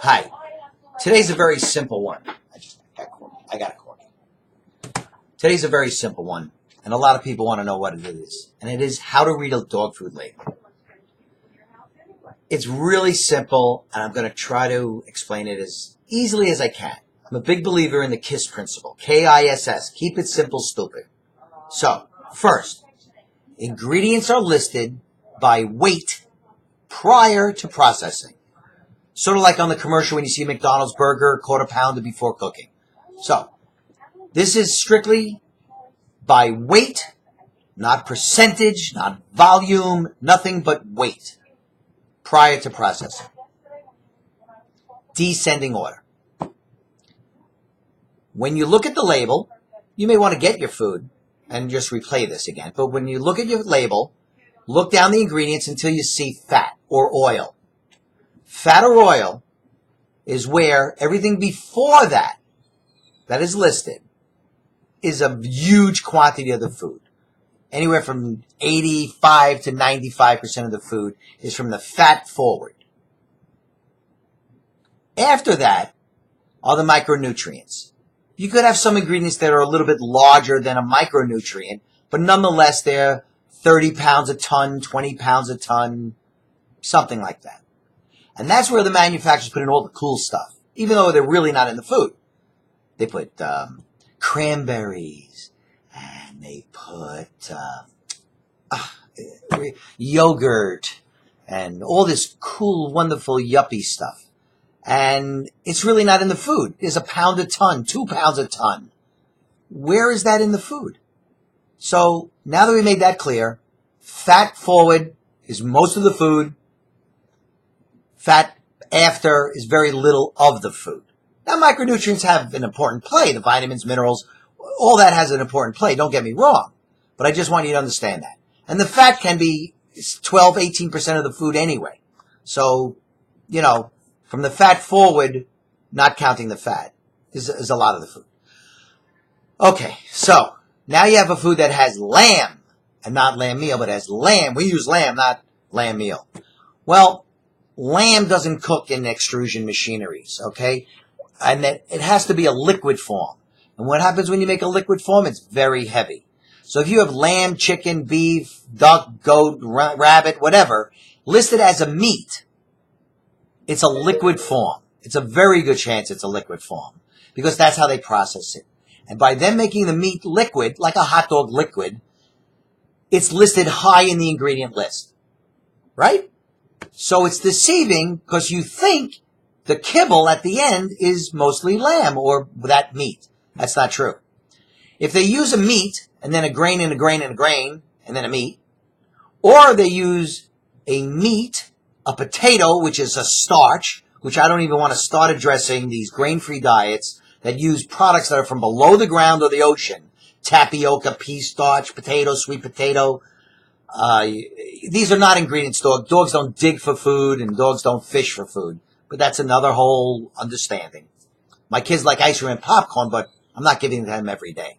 Hi. Today's a very simple one. I got a corky. Today's a very simple one, and a lot of people want to know what it is. And it is how to read a dog food label. It's really simple, and I'm going to try to explain it as easily as I can. I'm a big believer in the KISS principle. K-I-S-S. Keep it simple, stupid. So, first, ingredients are listed by weight prior to processing. Sort of like on the commercial when you see a McDonald's burger, quarter pounder before cooking. So, this is strictly by weight, not percentage, not volume, nothing but weight prior to processing. Descending order. When you look at the label, you may want to get your food and just replay this again. But when you look at your label, look down the ingredients until you see fat or oil. Fat or oil is where everything before that is listed is a huge quantity of the food. Anywhere from 85 to 95% of the food is from the fat forward. After that are the micronutrients. You could have some ingredients that are a little bit larger than a micronutrient, but nonetheless they're 30 pounds a ton, 20 pounds a ton, something like that. And that's where the manufacturers put in all the cool stuff, even though they're really not in the food. They put cranberries, and they put yogurt, and all this cool, wonderful, yuppie stuff. And it's really not in the food. There's a pound a ton, 2 pounds a ton. Where is that in the food? So now that we made that clear, fat forward is most of the food. Fat after is very little of the food. Now, micronutrients have an important play. The vitamins, minerals, all that has an important play. Don't get me wrong. But I just want you to understand that. And the fat can be 12, 18% of the food anyway. So, from the fat forward, not counting the fat, is a lot of the food. Okay, so now you have a food that has lamb, and not lamb meal, but has lamb. We use lamb, not lamb meal. Well, lamb doesn't cook in extrusion machineries, okay? And that it has to be a liquid form. And what happens when you make a liquid form? It's very heavy. So if you have lamb, chicken, beef, duck, goat, rabbit, whatever, listed as a meat, it's a liquid form. It's a very good chance it's a liquid form because that's how they process it. And by them making the meat liquid, like a hot dog liquid, it's listed high in the ingredient list, right? So it's deceiving because you think the kibble at the end is mostly lamb or that meat. That's not true. If they use a meat and then a grain and a grain and a grain and then a meat, or they use a meat, a potato, which is a starch, which I don't even want to start addressing these grain-free diets that use products that are from below the ground or the ocean. Tapioca, pea starch, potato, sweet potato. These are not ingredients. Dogs don't dig for food and dogs don't fish for food. But that's another whole understanding. My kids like ice cream and popcorn, but I'm not giving them every day,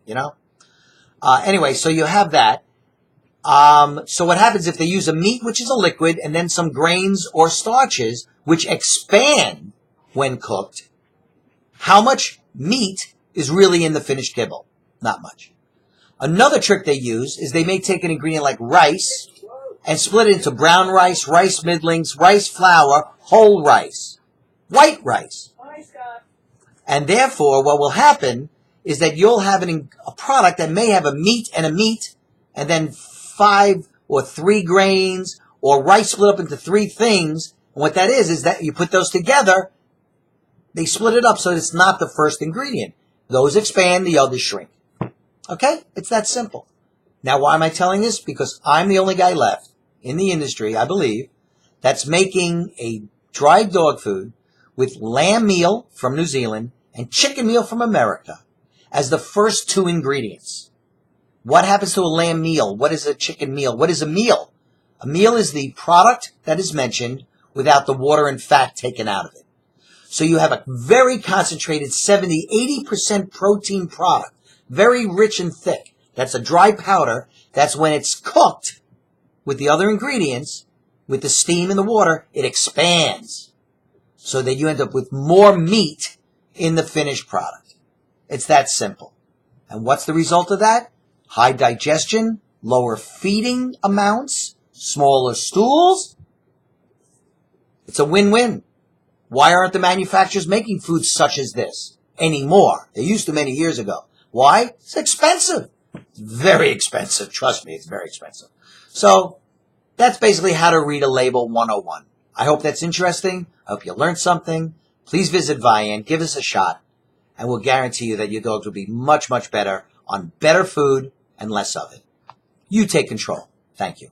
Anyway, so you have that. So what happens if they use a meat, which is a liquid, and then some grains or starches, which expand when cooked? How much meat is really in the finished kibble? Not much. Another trick they use is they may take an ingredient like rice and split it into brown rice, rice middlings, rice flour, whole rice, white rice. And therefore, what will happen is that you'll have a product that may have a meat, and then 5 or 3 grains, or rice split up into 3 things. And what that is that you put those together, they split it up so it's not the first ingredient. Those expand, the others shrink. Okay? It's that simple. Now, why am I telling this? Because I'm the only guy left in the industry, I believe, that's making a dried dog food with lamb meal from New Zealand and chicken meal from America as the first 2 ingredients. What happens to a lamb meal? What is a chicken meal? What is a meal? A meal is the product that is mentioned without the water and fat taken out of it. So you have a very concentrated 70, 80% protein product, very rich and thick. That's a dry powder. That's when it's cooked with the other ingredients, with the steam and the water, it expands. so that you end up with more meat in the finished product. It's that simple. And what's the result of that? High digestion, lower feeding amounts, smaller stools. It's a win-win. Why aren't the manufacturers making foods such as this anymore? They used to many years ago. Why? It's expensive. It's very expensive. Trust me, it's very expensive. So that's basically how to read a label 101. I hope that's interesting. I hope you learned something. Please visit Viand, give us a shot, and we'll guarantee you that your dog will be much, much better on better food and less of it. You take control. Thank you.